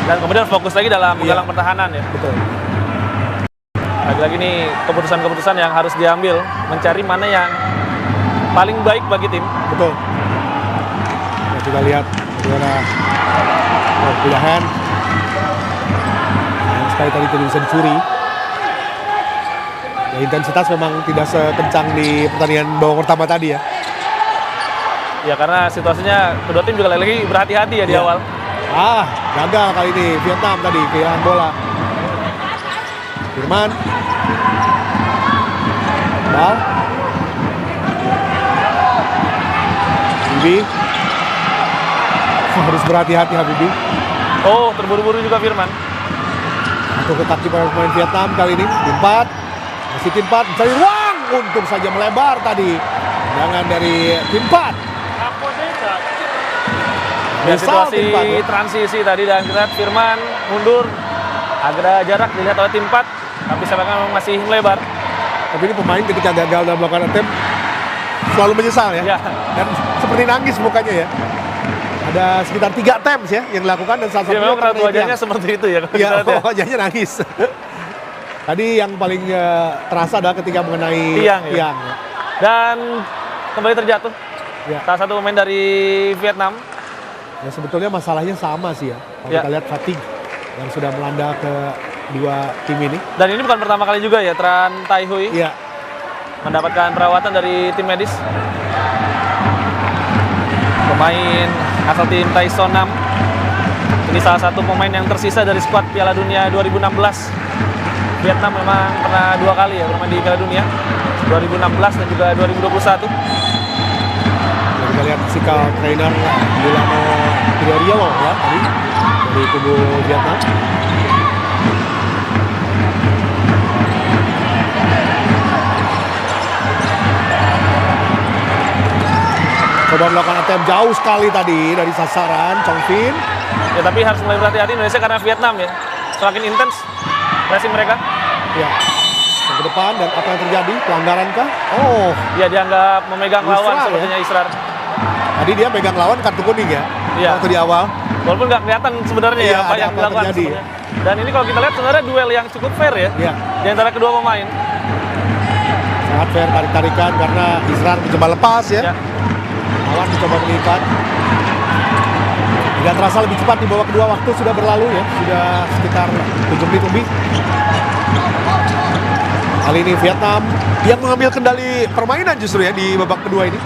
Dan kemudian fokus lagi dalam menggalang pertahanan ya. Betul. Lagi-lagi nih keputusan-keputusan yang harus diambil, mencari mana yang paling baik bagi tim. Betul. Kita lihat bagaimana pilihan yang sekali tadi tidak bisa dicuri. Ya, intensitas memang tidak sekencang di pertandingan babak pertama tadi ya. Ya karena situasinya kedua tim juga lagi berhati-hati ya di awal. Gagal kali ini Vietnam tadi kehilangan bola. Firman. Bal. Bibi. Harus berhati-hati Habibie. Oh, terburu-buru juga Firman. Untuk ketaki para pemain Vietnam kali ini. Tim 4. Masih tim 4 mencari ruang. Untung saja melebar tadi. Tendangan dari tim 4. Ya, situasi transisi tadi dan kita lihat Firman mundur. Agak jarak dilihat oleh tim 4. Tapi serangan memang masih melebar. Tapi ini pemain ketika gagal dalam melakukan attempt selalu menyesal ya. Dan seperti nangis mukanya ya. Ada sekitar 3 attempts ya yang dilakukan dan salah satunya memang raut wajahnya seperti itu ya. Iya, wajahnya nangis. Tadi yang paling terasa adalah ketika mengenai tiang. Ya. Dan kembali terjatuh. Ya. Salah satu pemain dari Vietnam. Ya sebetulnya masalahnya sama sih ya. Kalau kita lihat fatigue yang sudah melanda ke dua tim ini. Dan ini bukan pertama kali juga ya Tran Tai Hui mendapatkan perawatan dari tim medis. Pemain asal tim Taison 6. Ini salah satu pemain yang tersisa dari skuad Piala Dunia 2016. Vietnam memang pernah 2 kali ya bermain di Piala Dunia, 2016 dan juga 2021. Kita lihat sikap trainer Bulano Prioriolo ya tadi dari kubu Vietnam. Coba melakukan attempt jauh sekali tadi dari sasaran Chong Vin. Ya tapi harus mulai berhati-hati Indonesia karena Vietnam ya semakin intens pressing mereka. Ya. Ke depan dan apa yang terjadi? Pelanggaran kah? Oh, ya dianggap memegang lawan sepertinya Israr. Tadi dia pegang lawan kartu kuning ya. Waktu di awal. Walaupun nggak kelihatan sebenarnya ya apa yang dilakukan sebenarnya. Dan ini kalau kita lihat sebenarnya duel yang cukup fair ya. Di antara kedua pemain. Sangat fair tarik-tarikan karena Israr mencoba lepas ya. Lawan mencoba mengikat. Tidak terasa lebih cepat di babak kedua, waktu sudah berlalu ya. Sudah sekitar 7 menit lebih. Kali ini Vietnam yang mengambil kendali permainan justru ya di babak kedua ini.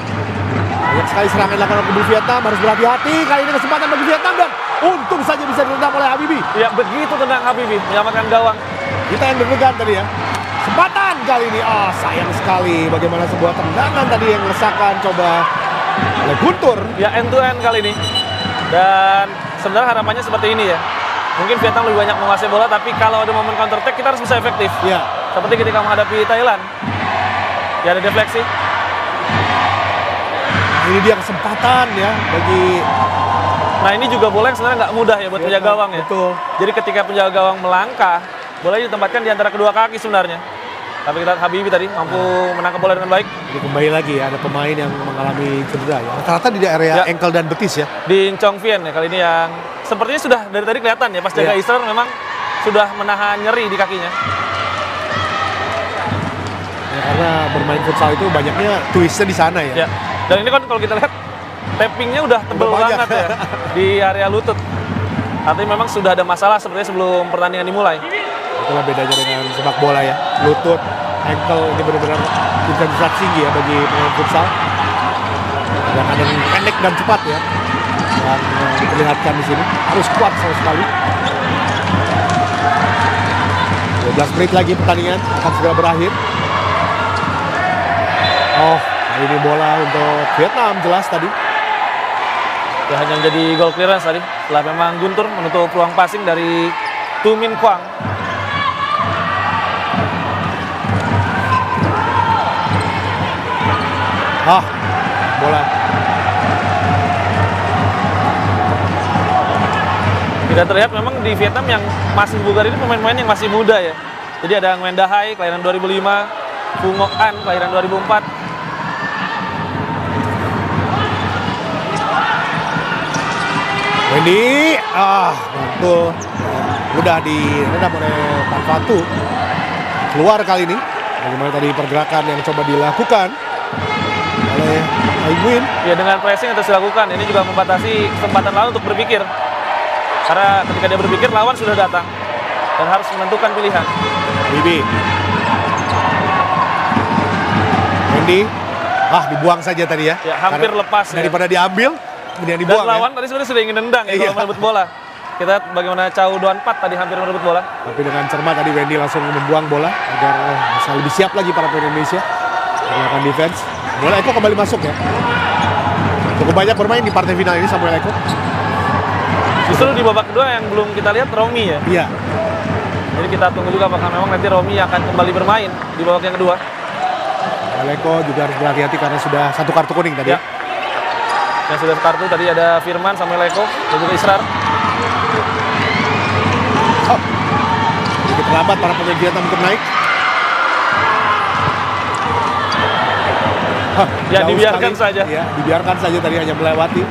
Banyak sekali serangan dilakukan oleh kubu Vietnam, harus berhati-hati. Kali ini kesempatan bagi Vietnam dan untung saja bisa ditendang oleh Habibie. Ya begitu tendang Habibie, menyelamatkan gawang. Kita yang deg-degan tadi ya. Kesempatan kali ini, sayang sekali bagaimana sebuah tendangan tadi yang lesakan coba oleh Guntur. Ya end to end kali ini. Dan sebenarnya harapannya seperti ini ya. Mungkin Vietnam lebih banyak menguasai bola, tapi kalau ada momen counter attack kita harus bisa efektif. Ya. Seperti ketika menghadapi Thailand. Ya ada defleksi. Ini dia kesempatan ya bagi. Nah ini juga bola yang sebenarnya nggak mudah ya buat penjaga gawang ya. Betul. Jadi ketika penjaga gawang melangkah, bola ditempatkan di antara kedua kaki sebenarnya. Tapi kita Habibie tadi mampu menangkap bola dengan baik. Jadi kembali lagi ya, ada pemain yang mengalami cedera ya. Rata-rata di area ankle dan betis ya. Di Chong Vien ya kali ini yang sepertinya sudah dari tadi kelihatan ya pas jaga Israr memang sudah menahan nyeri di kakinya. Ya, karena bermain futsal itu banyaknya twistnya di sana ya. Dan ini kan kalau kita lihat tappingnya udah tebel banget ya di area lutut. Artinya memang sudah ada masalah sebenarnya sebelum pertandingan dimulai. Itulah bedanya dengan sepak bola ya. Lutut, ankle ini benar-benar intensitas tinggi ya bagi pemain futsal. Gerakan yang pendek dan cepat ya. Yang diperlihatkan di sini harus kuat sama sekali. 12 menit lagi pertandingan akan segera berakhir. Kali ini bola untuk Vietnam jelas tadi. Ya hanya menjadi goal clearance tadi. Setelah memang Guntur menutup peluang passing dari Tu Min Quang. Bola. Tidak terlihat memang di Vietnam yang masih bugar ini pemain-pemain yang masih muda ya. Jadi ada Nguyen Da Hai kelahiran 2005, Phu Ngoc An kelahiran 2004. Wendy, betul. Mudah direndam oleh Parfatu. Keluar kali ini. Bagaimana tadi pergerakan yang coba dilakukan oleh Aiguin. Ya, dengan pressing yang terus dilakukan, ini juga membatasi kesempatan lawan untuk berpikir. Karena ketika dia berpikir, lawan sudah datang dan harus menentukan pilihan. Bibi. Wendy. Dibuang saja tadi ya. Ya, hampir Karena lepas ya. daripada diambil, kemudian Dan dibuang lawan ya. tadi sebenarnya sudah ingin nendang ya Iya. kalau merebut bola. Kita lihat bagaimana Chow Duan Pat tadi hampir merebut bola. Tapi dengan cermat tadi Wendy langsung membuang bola agar bisa lebih siap lagi para pemain Indonesia melakukan defense. Bola Eko kembali masuk ya. Cukup banyak bermain di partai final ini Samuel Eko. Justru di babak kedua yang belum kita lihat Romi ya. Iya. Jadi kita tunggu juga apakah memang nanti Romi akan kembali bermain di babak yang kedua. Samuel Eko juga harus berhati-hati karena sudah satu kartu kuning tadi. Ya. Yang sudah kartu tadi ada Firman, Samuel Eko, dan juga Israr. Sedikit terlambat para pemain Vietnam untuk naik. Ya, Jauh dibiarkan sekali. saja. Ya, dibiarkan saja tadi hanya melewati.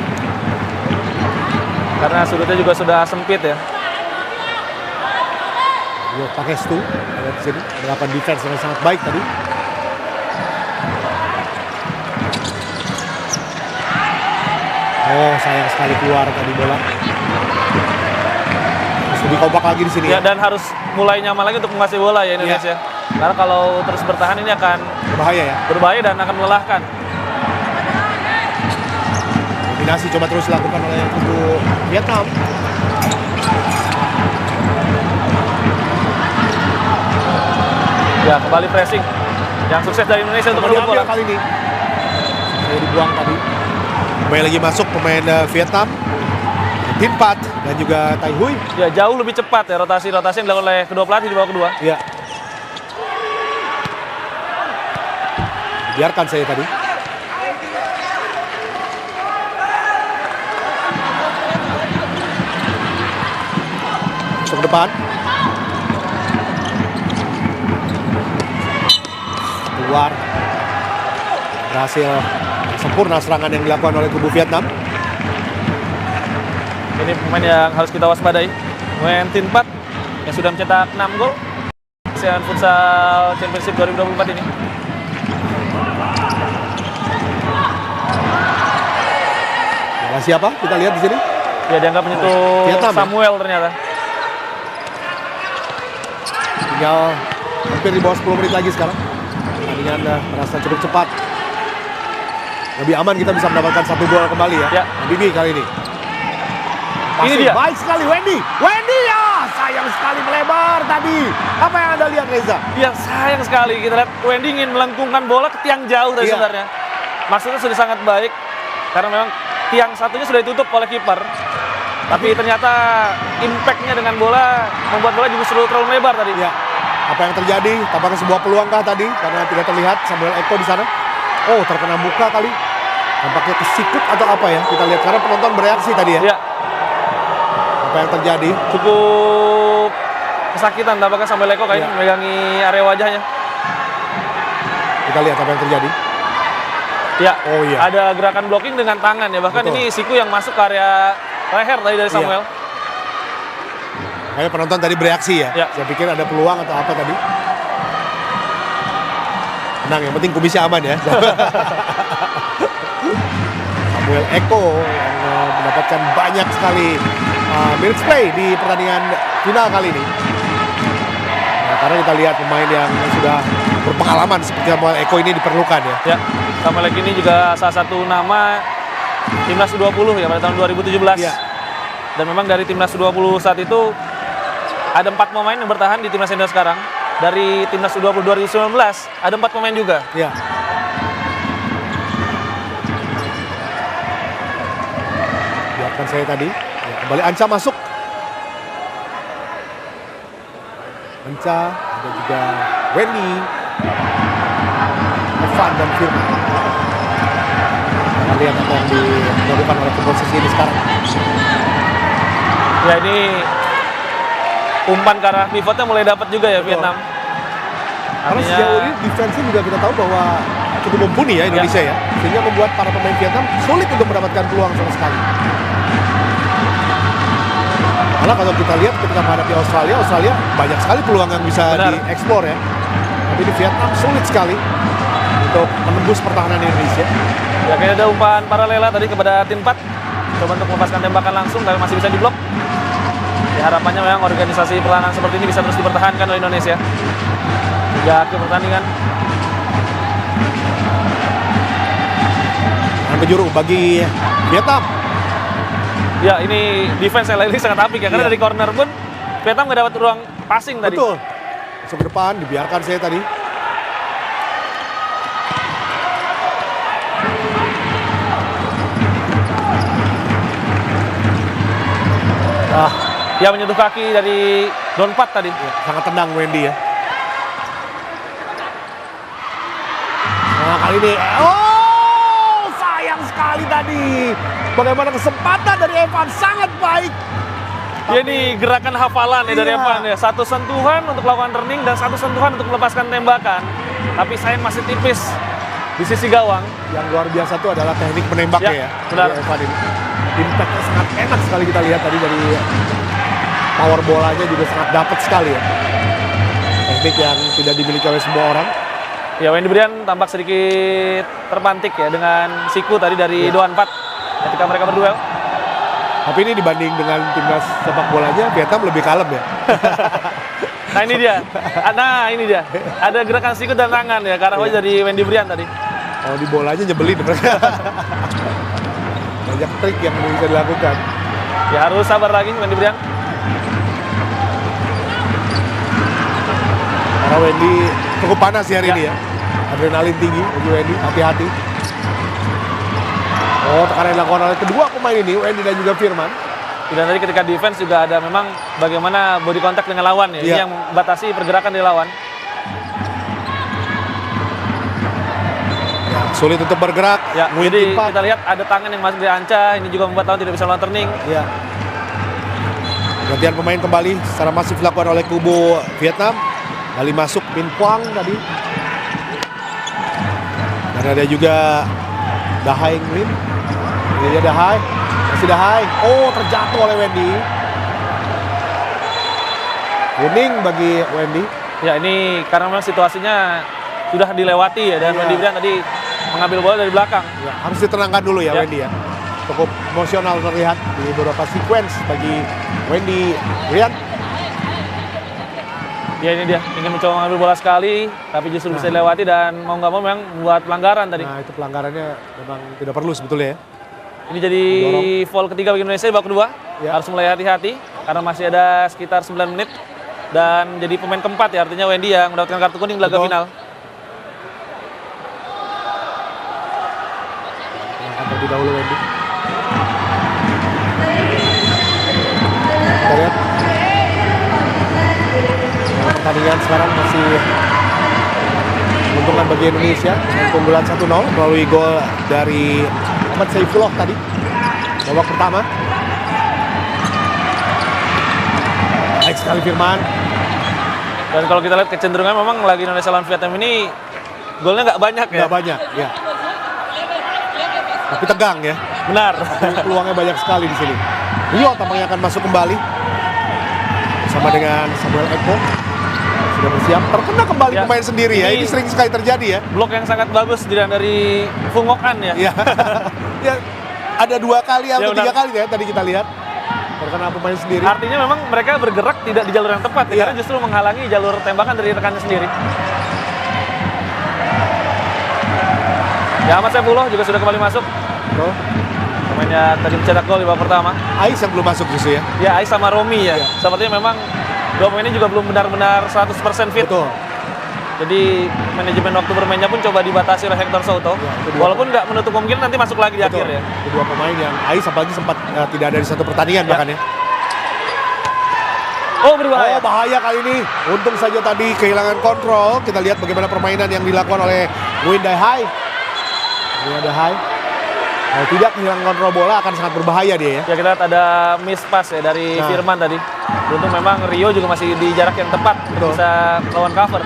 Karena sudutnya juga sudah sempit ya. Dia pakai Stu ada di sini melakukan defense dengan sangat baik tadi. Oh, sayang sekali keluar tadi bola. Harus lebih kompak lagi di sini. Ya, dan harus mulai nyaman lagi untuk menguasai bola ya Indonesia. Karena kalau terus bertahan ini akan Berbahaya ya. berbahaya dan akan melelahkan. Kombinasi coba terus dilakukan oleh kubu Vietnam. Ya, kembali pressing. Yang sukses dari Indonesia untuk Kembali merebut bola. ambil kali ini. Saya dibuang tadi. Kembali lagi masuk pemain Vietnam. Tin Pat dan juga Tai Hui. Ya, jauh lebih cepat ya rotasi-rotasi yang dilakukan oleh kedua pelatih di babak kedua. Ya. Biarkan saya tadi. Masuk ke depan. Keluar. Berhasil sempurna serangan yang dilakukan oleh kubu Vietnam. Ini pemain yang harus kita waspadai. Pemain Tin Pat yang sudah mencetak 6 gol ASEAN Futsal Championship 2024 ini. Bola siapa? Kita lihat di sini. Ya, dianggap menyentuh Vietnam, ya? Samuel ternyata. Tinggal hampir di bawah 10 menit lagi sekarang. Pertandingan merasa cukup cepat. Lebih aman kita bisa mendapatkan 1 gol kembali ya. Ya. Bibi kali ini. Ini Passing dia. baik sekali Wendy. Wendy ya, sayang sekali melebar tadi. Apa yang Anda lihat Reza? Ya, sayang sekali kita lihat Wendy ingin melengkungkan bola ke tiang jauh tadi Iya. sebenarnya. Maksudnya sudah sangat baik karena memang tiang satunya sudah ditutup oleh kiper. Tapi ternyata impact-nya dengan bola membuat bola justru terlalu lebar tadi. Ya. Apa yang terjadi? Tampaknya sebuah peluang kah tadi? Karena tidak terlihat Samuel Eko di sana. Oh, terkena muka kali. Tampaknya kesikut atau apa ya? Kita lihat karena penonton bereaksi tadi ya. Ya, Apa yang terjadi? cukup kesakitan tampaknya Samuel Eko kayaknya Iya. memegangi area wajahnya. Kita lihat apa yang terjadi. Ya, Oh, iya. ada gerakan blocking dengan tangan ya. Bahkan Betul. ini siku yang masuk ke area leher tadi dari Samuel. Kayak penonton tadi bereaksi ya. Ya. Saya pikir ada peluang atau apa tadi. Tenang, yang penting kumisnya aman ya. Samuel Eko yang mendapatkan banyak sekali minutes play di pertandingan final kali ini. Nah, karena kita lihat pemain yang sudah berpengalaman seperti Samuel Eko ini diperlukan ya. Ya, Samuel Eko ini juga salah satu nama Timnas U20 ya pada tahun 2017. Iya. Dan memang dari Timnas U20 saat itu ada 4 pemain yang bertahan di Timnas Indonesia sekarang. Dari Timnas U20 2019 ada 4 pemain juga. Ya. Biarkan saya tadi. Ya, kembali Anca masuk. Anca, ada juga Wendy, Evan dan Firman. Kita lihat apa yang dilakukan oleh komposisi ini sekarang. Ya, ini umpan ke arah pivotnya mulai dapat juga ya Betul. Vietnam. Karena sejauh ini defense-nya juga kita tahu bahwa cukup mumpuni ya Indonesia ya. Sehingga membuat para pemain Vietnam sulit untuk mendapatkan peluang sama sekali. Malah kalau kita lihat ketika menghadapi Australia, Australia banyak sekali peluang yang bisa Benar. dieksplor ya. Tapi di Vietnam sulit sekali untuk menembus pertahanan Indonesia. Ya kayaknya ada umpan paralela tadi kepada tim 4. Coba untuk melepaskan tembakan langsung tapi masih bisa diblok. Ya, harapannya memang organisasi pertahanan seperti ini bisa terus dipertahankan oleh Indonesia hingga akhir pertandingan. Dan penjuru bagi Vietnam. Ya ini defense LA ini sangat apik ya karena Iya. dari corner pun Vietnam nggak dapat ruang passing tadi. Betul. Masuk ke depan, dibiarkan saya tadi. Ya menyentuh kaki dari Don Pat tadi. Ya, sangat tenang Wendy ya. Nah kali ini, oh sayang sekali tadi. Bagaimana kesempatan dari Evan sangat baik. Ya ini gerakan hafalan ya dari Iya. Evan ya. Satu sentuhan untuk melakukan turning dan satu sentuhan untuk melepaskan tembakan. Tapi sayang masih tipis di sisi gawang. Yang luar biasa itu adalah teknik menembaknya Ya, ya. benar. Dari Evan ini. Impactnya sangat enak sekali kita lihat tadi dari power bolanya juga sangat dapat sekali ya. Teknik yang tidak dimiliki oleh semua orang. Ya Wendy Brian tampak sedikit terpantik ya dengan siku tadi dari Ya. Doan Pat ketika mereka berduel. Tapi ini dibanding dengan timnas sepak bolanya, Vietnam lebih kalem ya. Nah ini dia. Nah ini dia. Ada gerakan siku dan tangan ya karena Iya. dari Wendy Brian tadi. Kalau di bolanya nyebelin mereka. Banyak trik yang bisa dilakukan. Ya harus sabar lagi Wendy Brian. Karena Wendy cukup panas sih hari ini ya. Adrenalin tinggi bagi Wendy, hati-hati. Oh, tekanan yang dilakukan oleh kedua pemain ini, Wendy dan juga Firman. Dan tadi ketika defense juga ada memang bagaimana body contact dengan lawan ya. Ini Iya. yang membatasi pergerakan dari lawan. Sulit untuk bergerak. Ya, Win jadi timpa. kita lihat ada tangan yang masuk di Anca. Ini juga membuat lawan tidak bisa melawan turning. Ya. Gantian pemain kembali secara masif dilakukan oleh kubu Vietnam. Kali masuk Min Quang tadi. Dan ada juga Dahai Nguyen. Ini dia Dahai. Masih Dahai. Oh, terjatuh oleh Wendy. Kuning bagi Wendy. Ya ini karena memang situasinya sudah dilewati ya. Dan Iya. Wendy Brian tadi mengambil bola dari belakang. Ya, harus ditenangkan dulu ya, Ya. Wendy ya. Cukup emosional terlihat di beberapa sequence bagi Wendy Brian. Ya ini dia, ingin mencoba mengambil bola sekali, tapi justru bisa dilewati dan mau nggak mau memang membuat pelanggaran tadi. Nah, itu pelanggarannya memang tidak perlu sebetulnya ya. Ini jadi foul ketiga bagi Indonesia di babak kedua. Ya. Harus mulai hati-hati karena masih ada sekitar 9 menit. Dan jadi pemain keempat ya, artinya Wendy yang mendapatkan kartu kuning di laga Betul. final. Angkat terlebih dahulu Wendy. Kita lihat. Pertandingan sekarang masih menguntungkan bagi Indonesia dengan keunggulan 1-0 melalui gol dari Ahmad Saifullah tadi babak pertama. Baik sekali Firman. Dan kalau kita lihat kecenderungan memang lagi Indonesia lawan Vietnam ini golnya nggak banyak ya. Nggak banyak ya. Tapi tegang ya. Benar. Peluangnya banyak sekali di sini. Rio tampaknya akan masuk kembali bersama dengan Samuel Eko. Sudah bersiap, terkena kembali Ya, pemain sendiri ya. ini- Ini sering sekali terjadi ya. Blok yang sangat bagus dari Fung Ngok An ya. Ya, ya ada 2 kali atau Ya, 3 benar. kali ya tadi kita lihat terkena pemain sendiri. Artinya memang mereka bergerak tidak di jalur yang tepat ya, Iya. karena justru menghalangi jalur tembakan dari rekannya sendiri. Ya Ahmad Saifullah juga sudah kembali masuk. Tuh, Pemainnya tadi mencetak gol di babak pertama. Ais yang belum masuk justru ya. Ya Ais sama Romi ya. Iya. Sepertinya memang dua pemain ini juga belum benar-benar 100% fit. Betul. Jadi manajemen waktu bermainnya pun coba dibatasi oleh Hector Souto. Ya, itu dua. Walaupun nggak menutup kemungkinan nanti masuk lagi di Betul. akhir ya. Kedua pemain yang Ais apalagi sempat tidak ada di satu pertandingan Ya. bahkan ya. Oh berbahaya. Oh bahaya kali ini. Untung saja tadi kehilangan kontrol. Kita lihat bagaimana permainan yang dilakukan oleh Nguyen Dai Hai. Nguyen Dai Hai. Kalau tidak kehilangan kontrol bola akan sangat berbahaya dia ya. Ya kita lihat ada miss pass ya dari Nah. Firman tadi. Beruntung memang Rio juga masih di jarak yang tepat Betul. bisa lawan cover.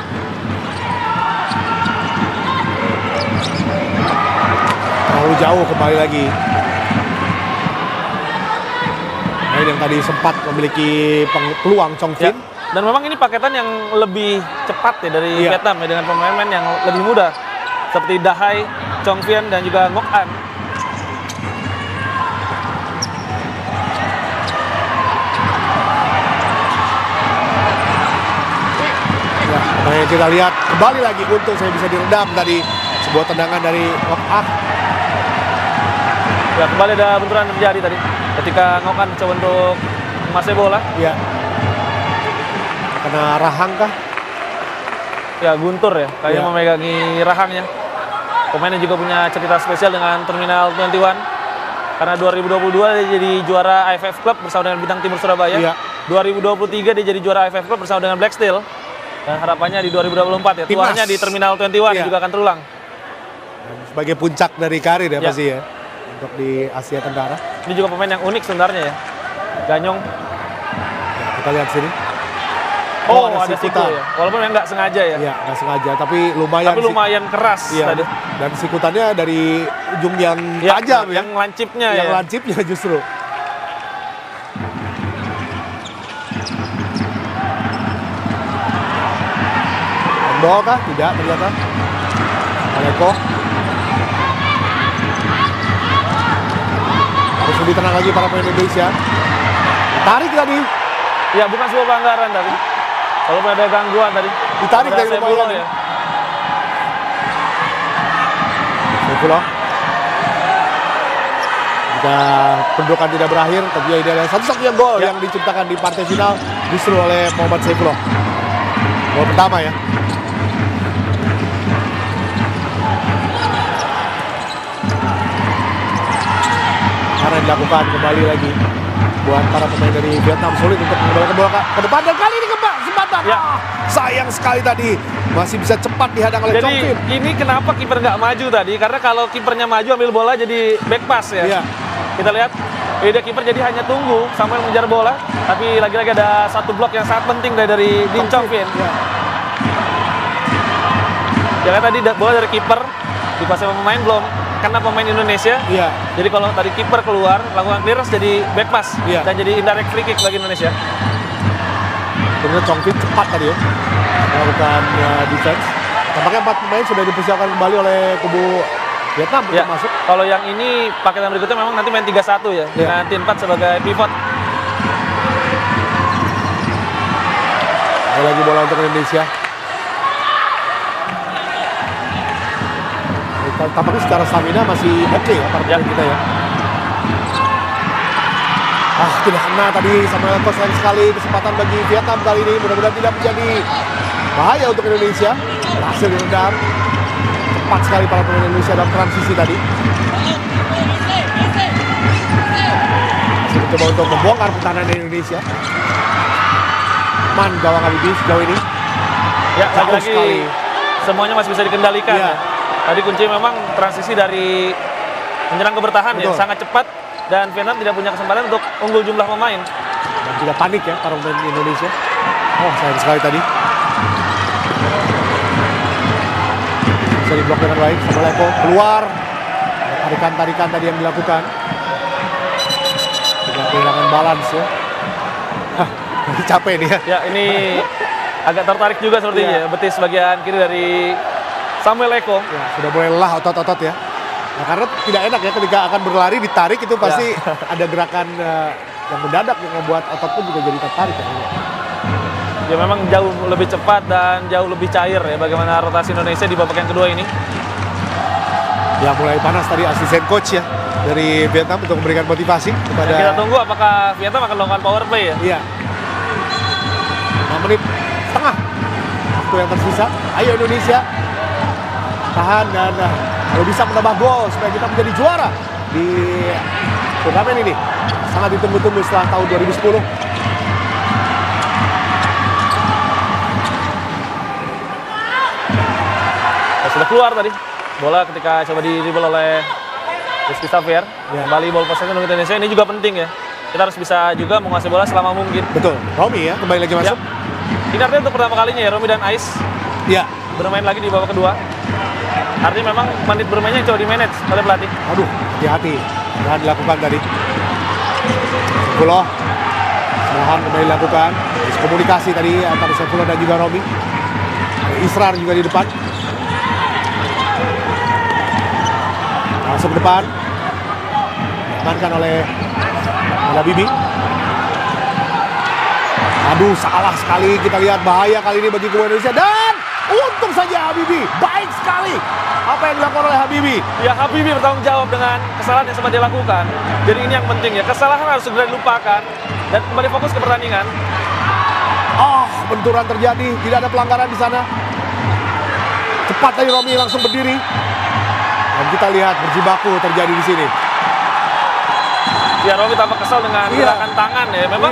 Terlalu jauh kembali lagi. Pemain yang tadi sempat memiliki peluang Chong Ya. Vin. Dan memang ini paketan yang lebih cepat ya dari Iya. Vietnam ya, dengan pemain-pemain yang lebih muda seperti Dahai, Chong Vien dan juga Ngoc An. Ya, pemain kita lihat kembali lagi, untung saya bisa diredam tadi sebuah tendangan dari Ngoc An. Ya, kembali ada benturan terjadi tadi ketika Ngoc An mencoba untuk menguasai bola. Ya. Kena rahang kah? Ya, Guntur ya, kayaknya Ya. memegangi rahangnya. Pemainnya juga punya cerita spesial dengan Terminal 21. Karena 2022 dia jadi juara AFF Club bersama dengan Bintang Timur Surabaya. Iya. 2023 dia jadi juara AFF Club bersama dengan Black Steel. Dan harapannya di 2024 ya, Timnas. tuanya di Terminal 21 Iya. juga akan terulang. Sebagai puncak dari karir ya, Ya. pasti ya. Untuk di Asia Tenggara. Ini juga pemain yang unik sebenarnya ya. Ganyong. Ya, kita lihat sini. Oh, ada ada siku sikutan. ya. Walaupun yang nggak sengaja ya. Ya, nggak sengaja, tapi lumayan. Tapi lumayan keras Iya, tadi. dan sikutannya dari ujung yang Ya, tajam ya. yang lancipnya Yang ya. lancipnya justru. Handball kah? Tidak ternyata. Aleko. Harus lebih tenang lagi para pemain Indonesia. Tarik tadi. Ya, bukan sebuah pelanggaran tadi. Walaupun ada gangguan tadi. Ditarik Ada dari Saifulo lumayan ya. Saifulah. Jika pendudukan tidak berakhir, tentunya ini adalah satu-satunya gol Ya. yang diciptakan di partai final justru oleh Muhammad Saifulah. Gol pertama ya. Karena dilakukan kembali lagi buat para pemain dari Vietnam, sulit untuk mengembalikan bola ke depan, dan kali ini kesempatan. Ya. Sayang sekali tadi masih bisa cepat dihadang oleh Chong Jadi Vin. ini kenapa kiper nggak maju tadi? Karena kalau kipernya maju ambil bola jadi back pass ya. Iya. Kita lihat, dia kiper jadi hanya tunggu sampai mengejar bola. Tapi lagi-lagi ada satu blok yang sangat penting dari Ding Chong Vien. Ya. Jangan tadi bola dari kiper dikuasai pemain belum karena pemain Indonesia. Iya. Jadi kalau tadi kiper keluar lakukan clearance jadi back pass Iya. dan jadi indirect free kick bagi Indonesia. Ternyata Chong Vin cepat tadi ya melakukan defense. Tampaknya 4 pemain sudah dipersiapkan kembali oleh kubu Vietnam untuk Ya, masuk. kalau yang ini paketan berikutnya memang nanti main 3-1 ya, dengan Tin Pat sebagai pivot. Ada lagi bola untuk Indonesia. Tampaknya secara stamina masih oke ya para pemain kita ya. Tidak kena tadi sama Elko, sayang sekali kesempatan bagi Vietnam kali ini. Mudah-mudahan tidak menjadi bahaya untuk Indonesia. Berhasil diredam. Cepat sekali para pemain Indonesia dalam transisi tadi. Masih mencoba untuk membongkar pertahanan Indonesia. Man gawang Habibie sejauh ini. Ya, Jauh lagi-lagi sekali. semuanya masih bisa dikendalikan. Iya. Ya. Tadi kunci memang transisi dari menyerang ke bertahan ya, Betul. sangat cepat dan Vietnam tidak punya kesempatan untuk unggul jumlah pemain. Dan tidak panik ya para pemain Indonesia. Oh, sayang sekali tadi. Bisa diblok dengan baik sama Leko. Keluar. Tarikan-tarikan tadi yang dilakukan. Tidak kehilangan balance ya. Lagi capek nih ya. Ya, ini agak tertarik juga sepertinya ya, betis bagian kiri dari Samuel Eko. Ya, sudah mulai lelah otot-otot ya. Nah, karena tidak enak ya ketika akan berlari ditarik itu pasti ada gerakan yang mendadak yang membuat otot pun juga jadi tertarik ya. Ya memang jauh lebih cepat dan jauh lebih cair ya bagaimana rotasi Indonesia di babak yang kedua ini. Ya mulai panas tadi asisten coach ya dari Vietnam untuk memberikan motivasi kepada. Dan kita tunggu apakah Vietnam akan melakukan power play ya. Iya. 6 menit setengah waktu yang tersisa. Ayo Indonesia tahan dan kalau bisa menambah gol supaya kita menjadi juara di turnamen ini. Sangat ditunggu-tunggu setelah tahun 2010. Ya, sudah keluar tadi bola ketika coba di-dribble oleh Rizky Xavier. Ya. Kembali ball possession untuk Indonesia ini juga penting ya. Kita harus bisa juga menguasai bola selama mungkin. Betul. Romi ya kembali lagi masuk. Ini artinya untuk pertama kalinya ya Romi dan Ais Ya. bermain lagi di babak kedua. Artinya memang menit bermainnya coba di manage oleh pelatih. Aduh, hati-hati. Jangan dilakukan tadi. Pulau Mohan kembali dilakukan. Komunikasi tadi antara Saifullah dan juga Romi. Israr juga di depan. Masuk ke depan. Diamankan oleh Habibi. Aduh, salah sekali. Kita lihat bahaya kali ini bagi kubu Indonesia. Dan untung saja Habibi. Baik sekali apa yang dilakukan oleh Habibi. Ya, Habibi bertanggung jawab dengan kesalahan yang sempat dia lakukan. Jadi ini yang penting ya, kesalahan harus segera dilupakan dan kembali fokus ke pertandingan. Benturan terjadi, tidak ada pelanggaran di sana. Cepat tadi Romi langsung berdiri. Dan kita lihat berjibaku terjadi di sini. Ya, Romi tampak kesal dengan gerakan tangan ya. Memang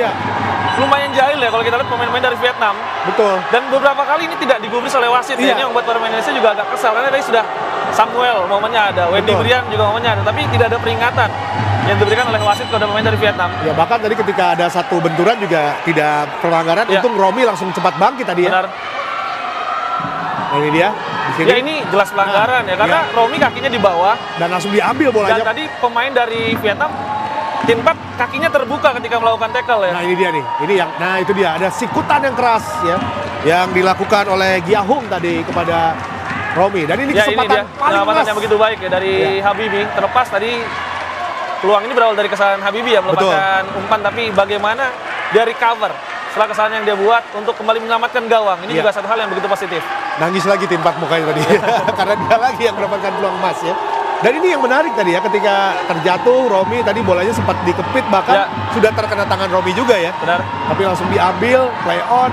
lumayan jahil ya kalau kita lihat pemain-pemain dari Vietnam. Betul. Dan beberapa kali ini tidak digubris oleh wasit ya. Ini yang membuat pemain Indonesia juga agak kesal karena tadi sudah Samuel momennya ada, Wendy Brian juga momennya ada, tapi tidak ada peringatan yang diberikan oleh wasit kepada pemain dari Vietnam. Ya, bahkan tadi ketika ada satu benturan juga tidak pelanggaran. Untung Romi langsung cepat bangkit tadi ya. Benar. Nah, ini dia di sini. Ya, ini jelas pelanggaran ya karena Romi kakinya di bawah dan langsung diambil bolanya. Dan tadi pemain dari Vietnam Tinpat kakinya terbuka ketika melakukan tackle ya. Nah, ini dia nih. Ini yang itu dia ada sikutan yang keras ya yang dilakukan oleh Giahung tadi kepada Romi. Dan ini kesempatan paling emas yang begitu baik ya dari Habibi. Terlepas tadi peluang ini berawal dari kesalahan Habibi ya melepaskan umpan, tapi bagaimana dia recover setelah kesalahan yang dia buat untuk kembali menyelamatkan gawang. Ini juga satu hal yang begitu positif. Nangis lagi Tinpak mukanya tadi karena dia lagi yang mendapatkan peluang emas ya. Dan ini yang menarik tadi ya, ketika terjatuh Romi tadi bolanya sempat dikepit, bahkan sudah terkena tangan Romi juga ya. Benar. Tapi langsung diambil, play on,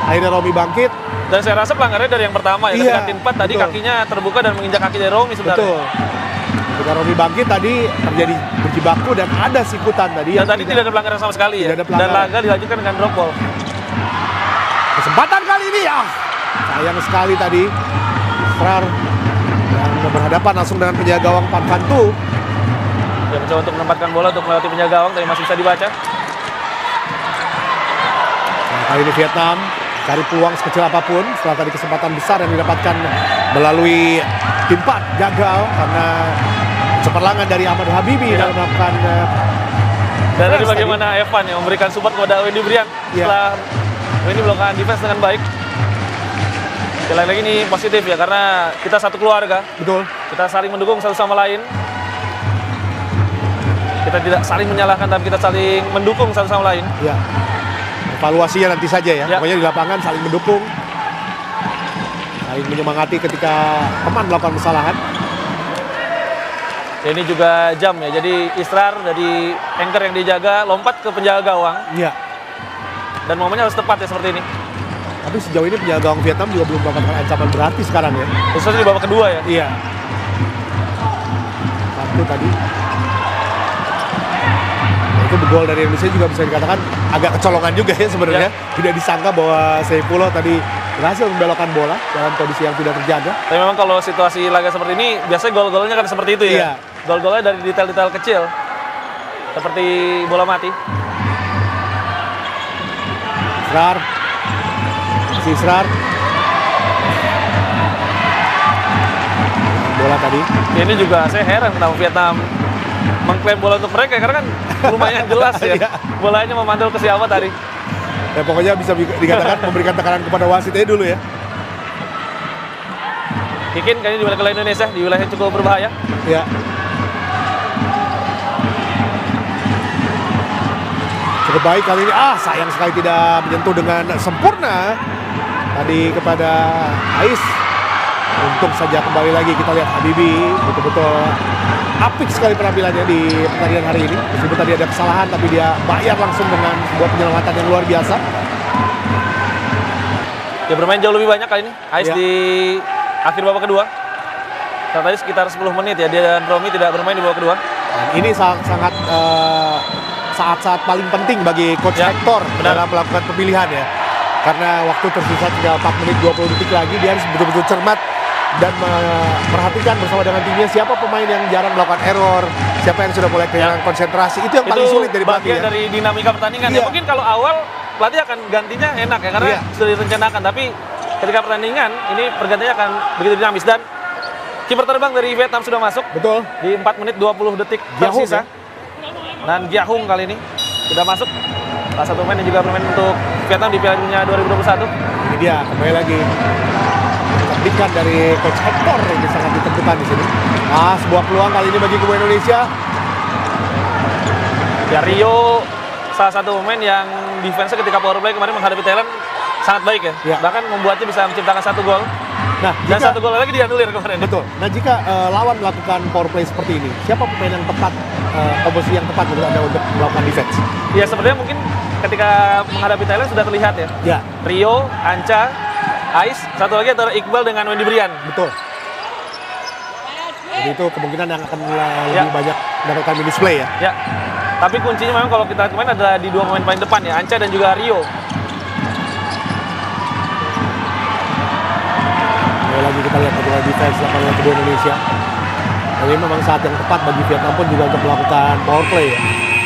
akhirnya Romi bangkit. Dan saya rasa pelanggarannya dari yang pertama ya, ketika Tinpat tadi kakinya terbuka dan menginjak kaki dari Romi sebenarnya. Betul. Ketika Romi bangkit tadi terjadi berjibaku dan ada sikutan tadi. Dan tadi tidak ada pelanggaran sama sekali ya. Dan laga dilanjutkan dengan drop ball. Kesempatan kali ini sayang sekali tadi. Israr yang berhadapan langsung dengan penjaga gawang Pan Fantu. Dia mencoba untuk menempatkan bola untuk melewati penjaga gawang, tapi masih bisa dibaca. Nah, kali ini Vietnam cari peluang sekecil apapun setelah tadi kesempatan besar yang didapatkan melalui Tinpat gagal karena cemerlangan dari Ahmad Habibi dalam melakukan dan tadi bagaimana Evan yang memberikan support kepada Wendy Brian setelah Wendy melakukan defense dengan baik. Sekali lagi ini positif ya, karena kita satu keluarga. Betul. Kita saling mendukung satu sama lain. Kita tidak saling menyalahkan, tapi kita saling mendukung satu sama lain. Ya. Evaluasinya nanti saja ya. Pokoknya di lapangan saling mendukung, saling menyemangati ketika teman melakukan kesalahan. Ya, ini juga jam ya. Jadi Israr dari anchor yang dijaga lompat ke penjaga gawang. Iya. Dan momennya harus tepat ya seperti ini. Tapi sejauh ini penjaga gawang Vietnam juga belum mendapatkan ancaman berarti sekarang ya. Khususnya di babak kedua ya. Iya. Satu tadi. Nah, itu gol dari Indonesia juga bisa dikatakan agak kecolongan juga ya sebenarnya. Tidak disangka bahwa Saifullah tadi berhasil membelokkan bola dalam kondisi yang tidak terjaga. Tapi memang kalau situasi laga seperti ini, biasanya gol-golnya kan seperti itu ya. Iya. Gol-golnya dari detail-detail kecil. Seperti bola mati. Israr. Israr. Bola tadi. Ini juga saya heran kenapa Vietnam mengklaim bola untuk mereka, karena kan lumayan jelas ya. Bolanya memantul ke siapa tadi. Ya pokoknya bisa dikatakan memberikan tekanan kepada wasit aja dulu ya. Kikin kayaknya di wilayah Indonesia, di wilayah yang cukup berbahaya. Ya. Cukup baik kali ini. Sayang sekali tidak menyentuh dengan sempurna tadi kepada Ais. Untung saja kembali lagi kita lihat Habibi betul-betul apik sekali penampilannya di pertandingan hari ini. Meskipun tadi ada kesalahan, tapi dia bayar langsung dengan sebuah penyelamatan yang luar biasa. Dia bermain jauh lebih banyak kali ini. Ais di akhir babak kedua. Tadi sekitar 10 menit ya, dia dan Romi tidak bermain di babak kedua. Dan ini sangat saat-saat paling penting bagi Coach Hector dalam melakukan pemilihan ya. Karena waktu tersisa tinggal 4 menit 20 detik lagi, dia harus betul-betul cermat dan memperhatikan bersama dengan timnya siapa pemain yang jarang melakukan error, siapa yang sudah mulai kehilangan konsentrasi. Itu yang paling sulit dari pelatih bagian dari dinamika pertandingan ya. Mungkin kalau awal pelatih akan gantinya enak ya, karena sudah direncanakan, tapi ketika pertandingan ini pergantiannya akan begitu dinamis. Dan kiper terbang dari Vietnam sudah masuk. Betul. Di 4 menit 20 detik tersisa. Dan Giahung kali ini sudah masuk. salah satu pemain yang juga bermain untuk Vietnam di Piala Dunia 2021. Ini dia kembali lagi. Cerdikan dari Coach Hector ini sangat ditentukan di sini. Nah, sebuah peluang kali ini bagi kubu Indonesia. Ya, Rio salah satu pemain yang defense ketika power play kemarin menghadapi Thailand sangat baik ya. Ya. Bahkan membuatnya bisa menciptakan 1 gol. Nah, Dan 1 gol lagi dianulir kemarin. betul. Nah, jika lawan melakukan power play seperti ini, siapa pemain yang tepat, komposisi yang tepat menurut Anda untuk melakukan defense? Ya, sebenarnya mungkin ketika menghadapi Thailand sudah terlihat ya. Ya, Rio, Anca, Ais, satu lagi adalah Iqbal dengan Wendy Brian. betul. Jadi itu kemungkinan yang akan Ya. lebih banyak mendapatkan minutes play ya. Ya. Tapi kuncinya memang kalau kita kemarin adalah di 2 pemain paling depan ya, Anca dan juga Rio. Lagi kita lihat bagaimana defense dilakukan oleh kedua Indonesia. Ini memang saat yang tepat bagi Vietnam pun juga untuk melakukan power play ya.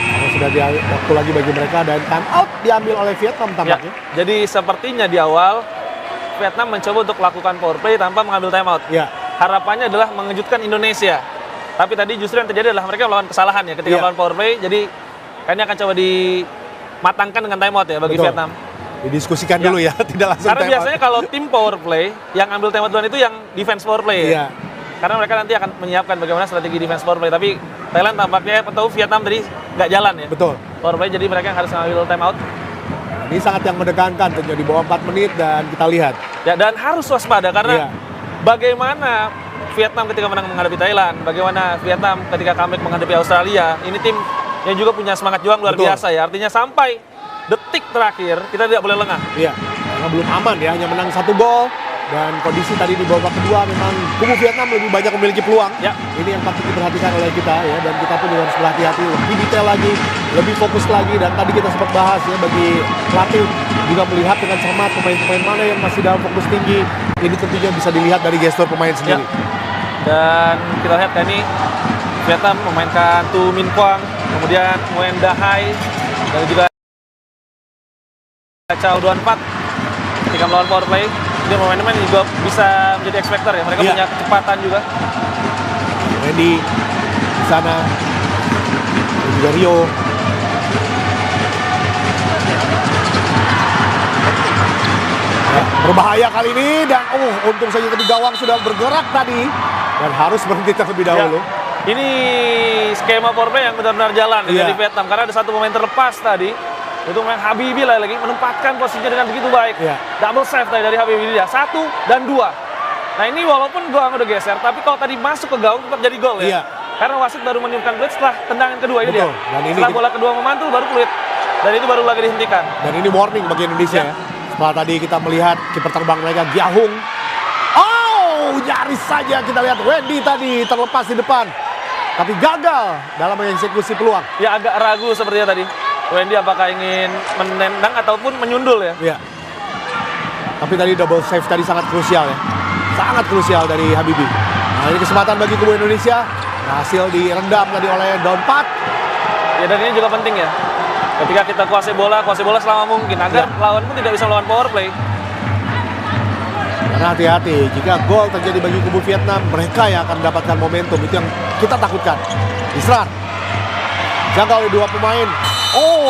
Karena sudah waktu lagi bagi mereka dan time out diambil oleh Vietnam Ya. tampaknya. Jadi sepertinya di awal Vietnam mencoba untuk melakukan power play tanpa mengambil timeout. Ya, Harapannya adalah mengejutkan Indonesia. Tapi tadi justru yang terjadi adalah mereka melakukan kesalahan ya ketika Iya. melawan power play. Jadi kayaknya akan coba dimatangkan dengan timeout ya bagi Betul. Vietnam. didiskusikan Ya. dulu ya, tidak langsung Karena time out. biasanya kalau tim power play yang ambil timeout duluan itu yang defense power play ya. Iya. Karena mereka nanti akan menyiapkan bagaimana strategi defense power play. Tapi Thailand tampaknya atau Vietnam tadi nggak jalan ya Betul. power play. Jadi mereka yang harus mengambil timeout. Ini sangat yang menegangkan, tentunya di bawah 4 menit dan kita lihat. Ya, dan harus waspada karena Iya. bagaimana Vietnam ketika menang menghadapi Thailand, bagaimana Vietnam ketika comeback menghadapi Australia. Ini tim yang juga punya semangat juang luar Betul. biasa ya. Artinya sampai detik terakhir kita tidak boleh lengah. Iya, karena belum aman ya, hanya menang 1 gol. Dan kondisi tadi di babak kedua memang kubu Vietnam lebih banyak memiliki peluang. Ya. Ini yang patut diperhatikan oleh kita ya, dan kita pun juga harus berhati-hati, lebih detail lagi, lebih fokus lagi. Dan tadi kita sempat bahas ya, bagi pelatih juga melihat dengan cermat pemain-pemain mana yang masih dalam fokus tinggi. Ini tentunya bisa dilihat dari gestur pemain sendiri. Dan kita lihat kan ini Vietnam memainkan Tu Min Quang, kemudian Nguyen Da Hai, dan juga Chow Duan Phat ketika melawan power play. Dia pemain-pemain juga bisa menjadi X Factor ya. Mereka Iya. punya kecepatan juga. Randy di sana, dan juga Rio. Ya, berbahaya kali ini dan untung saja tadi gawang sudah bergerak tadi dan harus berhenti terlebih dahulu. Ya. Ini skema power play yang benar-benar jalan ya Iya. dari Vietnam karena ada satu pemain terlepas tadi. Itu main Habibie lagi menempatkan posisinya dengan begitu baik. Iya. Double save tadi dari Habibie dia. 1 dan 2. Nah ini walaupun gawang udah geser, tapi kalau tadi masuk ke gawang tetap jadi gol ya. Iya. Karena wasit baru meniupkan peluit setelah tendangan kedua ini dia. Betul. Dan ini Setelah bola kedua memantul baru peluit. Dan itu baru lagi dihentikan. Dan ini warning bagi Indonesia Ya. ya. Setelah tadi kita melihat kiper terbang mereka Giahung. Nyaris saja kita lihat Wendy tadi terlepas di depan. Tapi gagal dalam mengeksekusi peluang. Ya agak ragu sepertinya tadi. Wendy apakah ingin menendang ataupun menyundul ya. Iya. Tapi tadi double save tadi sangat krusial ya. Sangat krusial dari Habibie. Nah, ini kesempatan bagi kubu Indonesia. Hasil direndam tadi oleh Duan Phat. Ya dan ini juga penting ya. Ketika kita kuasai bola selama mungkin agar Ya. lawan pun tidak bisa melawan power play. Karena hati-hati, jika gol terjadi bagi kubu Vietnam, mereka yang akan mendapatkan momentum. Itu yang kita takutkan. Israr. Jaga oleh 2 pemain.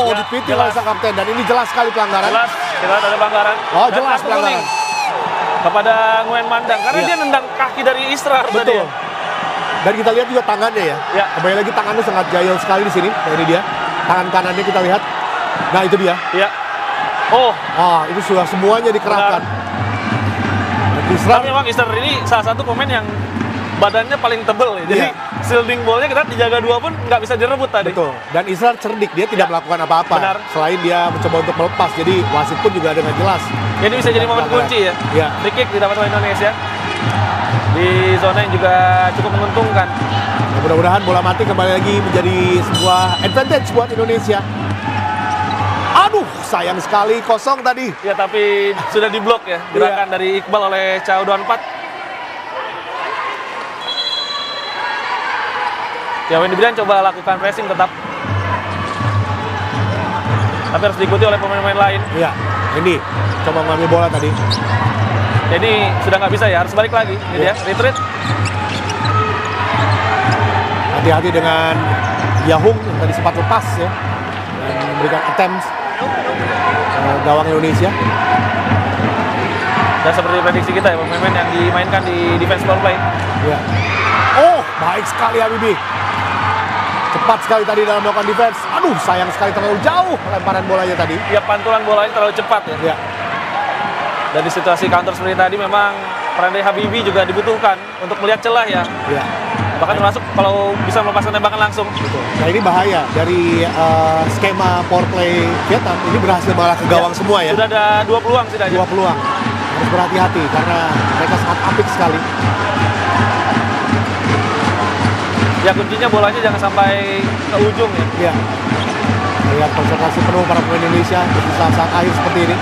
Ya, Dipilih jelas. oleh sang kapten. Dan ini jelas sekali pelanggaran. Jelas, kita ada pelanggaran. Oh, Dan jelas kartu pelanggaran. kuning kepada Nguyen Mandang karena Iya. dia nendang kaki dari Israr tadi. Betul. Ya. Dan kita lihat juga tangannya ya. Ya. Kembali lagi tangannya sangat jayal sekali di sini. Nah, ini dia. Tangan kanannya kita lihat. Nah, itu dia. Ya. Oh, Itu sudah semuanya dikerahkan. Dan Israr, tapi memang Israr ini salah satu pemain yang badannya paling tebel ya. Jadi Iya. shielding ballnya kita dijaga 2 pun nggak bisa direbut tadi. betul. Dan Israr cerdik, dia tidak Ya. melakukan apa-apa. Benar. Selain dia mencoba untuk melepas. Jadi wasit pun juga dengan jelas. Ini bisa jadi momen Pelanggaran. kunci ya. Iya. Free kick didapat oleh Indonesia di zona yang juga cukup menguntungkan. Ya, mudah-mudahan bola mati kembali lagi menjadi sebuah advantage buat Indonesia. Aduh, sayang sekali kosong tadi. Ya tapi sudah diblok ya gerakan dari Iqbal oleh Chow Duan Phat. Ya Wendy Brian coba lakukan pressing tetap. Tapi harus diikuti oleh pemain-pemain lain. Iya, ini coba mengambil bola tadi. Jadi sudah nggak bisa ya, harus balik lagi. Ini Iya. dia, retreat. Hati-hati dengan Yahung yang tadi sempat lepas ya. Dan memberikan attempts. gawang Indonesia. Dan seperti prediksi kita ya, pemain yang dimainkan di defense power play. Ya. Oh, baik sekali Habibie. Cepat sekali tadi dalam melakukan defense. Aduh, sayang sekali terlalu jauh lemparan bolanya tadi. Ya, pantulan bolanya terlalu cepat ya. Ya. Dan di situasi counter seperti tadi memang peran dari Habibie juga dibutuhkan untuk melihat celah ya. Ya. Bahkan termasuk kalau bisa melepaskan tembakan langsung. Betul. Nah, ini bahaya dari skema power play Vietnam. Ini berhasil malah ke gawang semua ya. Sudah ada 2 peluang setidaknya. 2 peluang. Harus berhati-hati karena mereka sangat apik sekali. Ya, kuncinya bolanya jangan sampai ke ujung ya. Ya. Lihat konsentrasi penuh para pemain Indonesia di saat akhir seperti ini.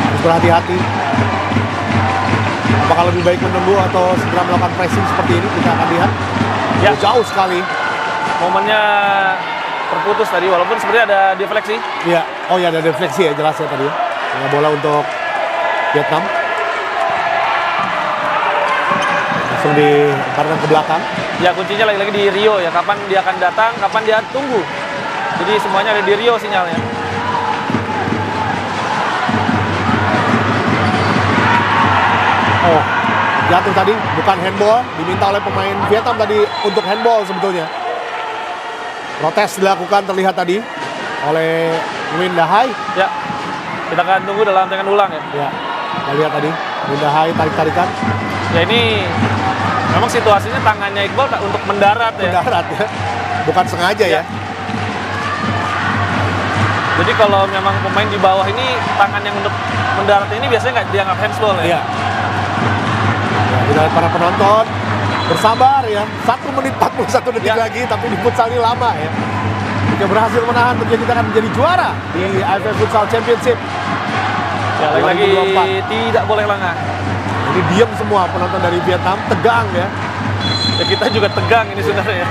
Harus berhati-hati. Apakah lebih baik menunggu atau segera melakukan pressing seperti ini? Kita akan lihat. Ya. Jauh sekali. Momennya terputus tadi walaupun sebenarnya ada defleksi. Iya. Oh ya, ada defleksi ya, jelas ya tadi ya. Nah, bola untuk Vietnam. Langsung dilemparkan ke belakang. Ya, kuncinya lagi-lagi di Rio ya. Kapan dia akan datang, kapan dia tunggu. Jadi semuanya ada di Rio sinyalnya. Oh, jatuh tadi, bukan handball, diminta oleh pemain Vietnam tadi untuk handball sebetulnya. Protes dilakukan terlihat tadi oleh Nguyen Da Hai. Ya, kita akan tunggu dalam tayangan ulang ya. Ya, kita lihat tadi Nguyen Da Hai tarik-tarikan. Ya, ini memang situasinya tangannya Iqbal untuk mendarat ya. Mendarat ya, bukan sengaja ya. Jadi kalau memang pemain di bawah ini tangan yang untuk mendarat ini biasanya nggak dianggap handsball ya. Iya. Ya, kita lihat para penonton bersabar ya. 1 menit 41 detik Ya. lagi, tapi di futsal ini lama ya. Jika berhasil menahan, tentunya kita akan menjadi juara di AFF Futsal Championship. Ya, lagi-lagi 2024. tidak boleh lengah. Ini diam semua penonton dari Vietnam, tegang ya. Ya, kita juga tegang ini sebenarnya ya.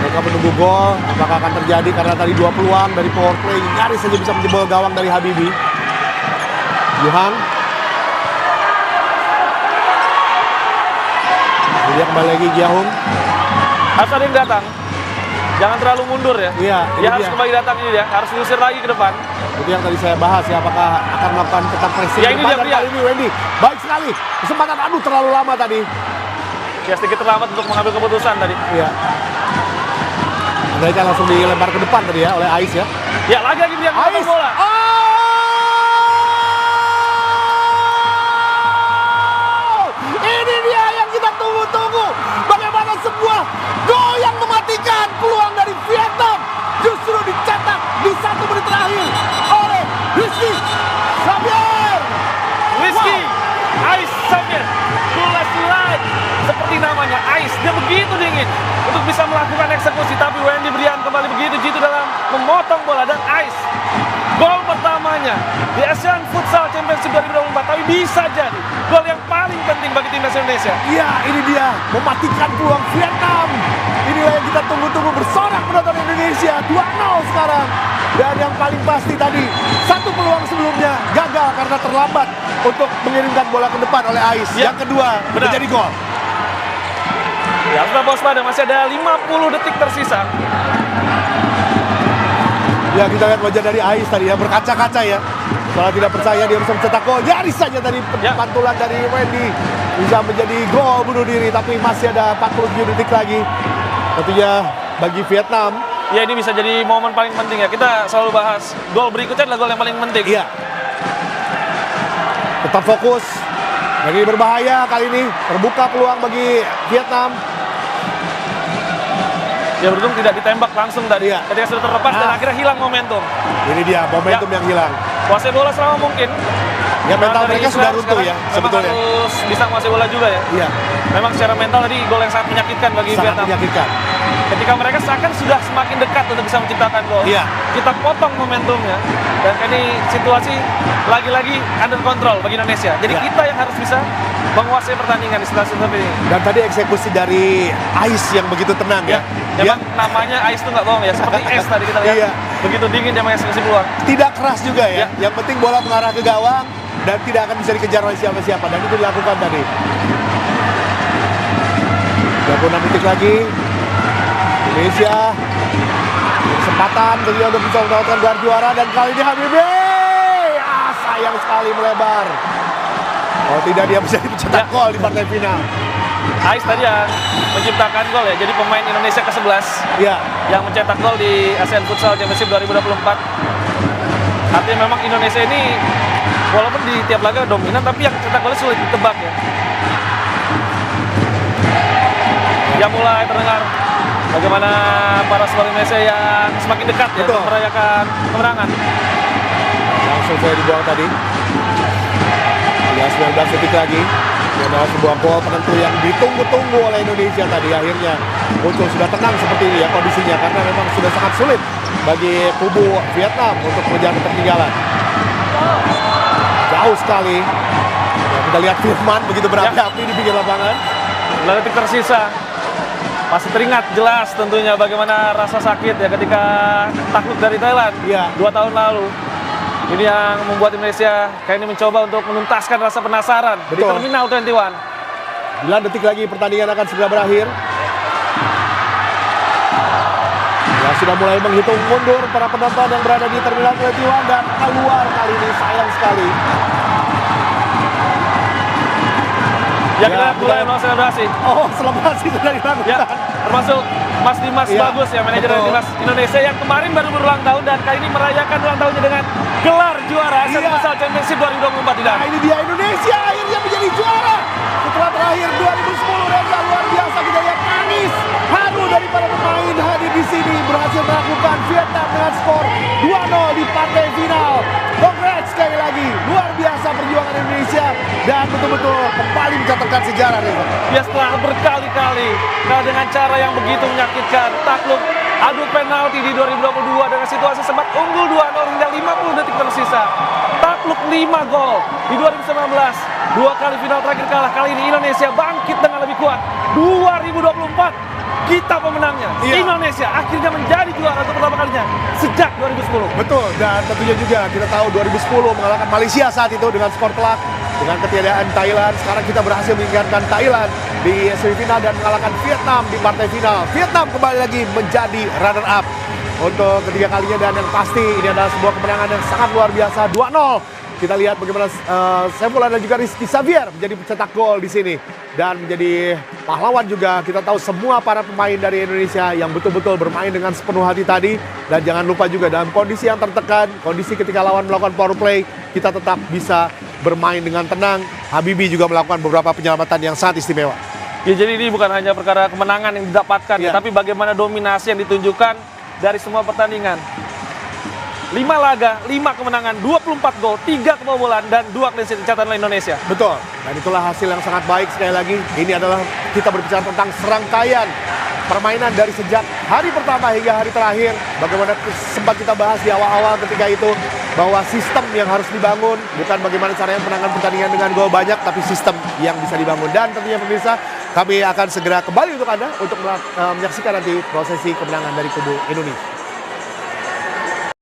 Mereka menunggu gol, apakah akan terjadi karena tadi 2 peluang dari power play nyaris saja bisa menjebol gawang dari Habibie. Yuhang. Dia kembali lagi Giahung. Harus ada yang datang. Jangan terlalu mundur ya. Iya, ini Dia harus dia. kembali datang ini dia. Harus diusir lagi ke depan. Itu yang tadi saya bahas ya, apakah akan melakukan ketat pressing. Ya, ini depan, dia, dan dia. kali ini Wendy. Baik sekali. Kesempatan, aduh terlalu lama tadi. Ya, sedikit terlambat untuk mengambil keputusan tadi. Iya. Mereka langsung dilempar ke depan tadi ya oleh Ais ya. Ya, lagi-lagi dia Ais. ngomong bola. Oh! Ini dia yang kita tunggu-tunggu. Bagaimana sebuah gol yang mematikan peluang dari Vietnam justru dicetak di 1 menit terakhir oleh Rizky Xavier. Rizky, Ais Xavier, Tulas Light. Seperti namanya, Ais. Dia begitu dingin untuk bisa melakukan eksekusi. Tapi Wendy Brian kembali begitu jitu dalam memotong bola. Dan Ais, gol pertamanya di ASEAN Futsal Championship 2024. Tapi bisa jadi gol yang paling penting bagi timnas Indonesia. Ya, ini dia mematikan peluang Vietnam. Inilah yang kita tunggu-tunggu, bersorak penonton Indonesia. 2-0 sekarang. Dan yang paling pasti tadi, 1 peluang sebelumnya gagal karena terlambat untuk mengirimkan bola ke depan oleh Ais. Ya, Yang kedua benar. menjadi gol. Ya, harus waspada, masih ada 50 detik tersisa. Ya, kita lihat wajah dari Ais tadi ya, berkaca-kaca ya. Kalau tidak percaya dia bisa mencetak gol. Nyaris saja tadi Ya. pantulan dari Wendy bisa menjadi gol bunuh diri, tapi masih ada 47 detik lagi. Tentunya bagi Vietnam. Ya, ini bisa jadi momen paling penting ya. Kita selalu bahas gol berikutnya adalah gol yang paling penting. Iya. Tetap fokus. Ini berbahaya kali ini. Terbuka peluang bagi Vietnam. Dia beruntung tidak ditembak langsung tadi. Iya. Ketika sudah terlepas dan Nah. akhirnya hilang momentum. Ini dia momentum yang hilang. Kuasai bola selama mungkin. Ya, mental Dari mereka sudah Israel runtuh sekarang ya memang sebetulnya. harus bisa menguasai bola juga ya. Iya, Memang secara mental tadi gol yang sangat menyakitkan bagi sangat Vietnam. menyakitkan. Ketika mereka seakan sudah semakin dekat untuk bisa menciptakan gol. Iya. Kita potong momentumnya. Dan ini situasi lagi-lagi under control bagi Indonesia. Jadi Iya. kita yang harus bisa menguasai pertandingan di situasi seperti ini. Dan tadi eksekusi dari Ais yang begitu tenang ya. Memang namanya Ais itu nggak bohong ya. Seperti es tadi kita lihat. Iya. Begitu dingin dia mengeksekusi peluang. Tidak keras juga ya. Ya. Yang penting bola mengarah ke gawang dan tidak akan bisa dikejar oleh siapa-siapa. Dan itu dilakukan tadi. 26 detik lagi. Indonesia kesempatan tentunya untuk bisa mendapatkan gelar juara, dan kali ini Habibie sayang sekali melebar. Oh tidak, dia bisa mencetak gol di partai final. Ais tadi yang menciptakan gol ya, jadi pemain Indonesia ke-11 Ya, yang mencetak gol di ASEAN Futsal Championship 2024. Artinya memang Indonesia ini walaupun di tiap laga dominan, tapi yang cetak golnya sulit ditebak ya. Ya mulai terdengar bagaimana para supporter Indonesia yang semakin dekat ya untuk merayakan kemenangan. langsung saya dibuang tadi. Ya 19 detik lagi. Ini adalah sebuah gol penentu yang ditunggu-tunggu oleh Indonesia tadi. Akhirnya muncul, sudah tenang seperti ini ya kondisinya, karena memang sudah sangat sulit bagi kubu Vietnam untuk mengejar ketertinggalan. Jauh sekali. Ya, kita lihat Firman begitu berapi-api di pinggir lapangan. 9 detik tersisa. Masih teringat jelas tentunya bagaimana rasa sakit ya ketika takluk dari Thailand Iya. 2 tahun lalu. Ini yang membuat Indonesia kayak ini mencoba untuk menuntaskan rasa penasaran di Betul. Terminal 21. 9 detik lagi pertandingan akan segera berakhir. Ya, sudah mulai menghitung mundur para penonton yang berada di Terminal 21 dan keluar kali ini, sayang sekali. Ya, kita mulai melakukan selebrasi. Oh, selebrasi sudah dilakukan. Ya, termasuk Mas Dimas Iya, Bagus ya, manajer betul. dari Timnas Indonesia yang kemarin baru berulang tahun dan kali ini merayakan ulang tahunnya dengan gelar juara ASEAN Iya. Futsal Championship 2024 di Nah, ini dia Indonesia akhirnya menjadi juara. Setelah terakhir 2010, Reza, luar biasa kita lihat manis. Haru dari para pemain hadir di sini berhasil melakukan Vietnam dengan skor 2-0 di partai final. Congrats sekali lagi, luar biasa perjuangan Indonesia dan betul-betul kembali mencatatkan sejarah, Reza. Ya, setelah berkali-kali dengan cara yang begitu menyakitkan, takluk adu penalti di 2022 dengan situasi sempat unggul 2-0 hingga 50 detik tersisa. Takluk 5 gol di 2019, 2 kali final terakhir kalah. Kali ini Indonesia bangkit dengan lebih kuat. 2024 kita pemenangnya. Iya. Indonesia akhirnya menjadi juara untuk pertama kalinya sejak 2010. Betul, dan tentunya juga kita tahu 2010 mengalahkan Malaysia saat itu dengan skor telak. Dengan ketiadaan Thailand, sekarang kita berhasil meninggalkan Thailand di semifinal dan mengalahkan Vietnam di partai final. Vietnam kembali lagi menjadi runner up untuk ketiga kalinya, dan yang pasti ini adalah sebuah kemenangan yang sangat luar biasa, 2-0. Kita lihat bagaimana Saifullah dan juga Rizky Xavier menjadi pencetak gol di sini dan menjadi pahlawan juga. Kita tahu semua para pemain dari Indonesia yang betul-betul bermain dengan sepenuh hati tadi, dan jangan lupa juga dalam kondisi yang tertekan, kondisi ketika lawan melakukan power play, kita tetap bisa bermain dengan tenang. Habibie juga melakukan beberapa penyelamatan yang sangat istimewa. Ya, jadi ini bukan hanya perkara kemenangan yang didapatkan ya, Iya. tapi bagaimana dominasi yang ditunjukkan dari semua pertandingan. 5 laga, 5 kemenangan, 24 gol, 3 kebobolan, dan 2 clean sheet catatan oleh Indonesia. Betul, dan itulah hasil yang sangat baik. Sekali lagi, ini adalah kita berbicara tentang serangkaian permainan dari sejak hari pertama hingga hari terakhir. Bagaimana sempat kita bahas di awal-awal ketika itu, bahwa sistem yang harus dibangun, bukan bagaimana caranya menangkan pertandingan dengan gol banyak, tapi sistem yang bisa dibangun. Dan tentunya pemirsa, kami akan segera kembali untuk Anda untuk menyaksikan nanti prosesi kemenangan dari kubu Indonesia.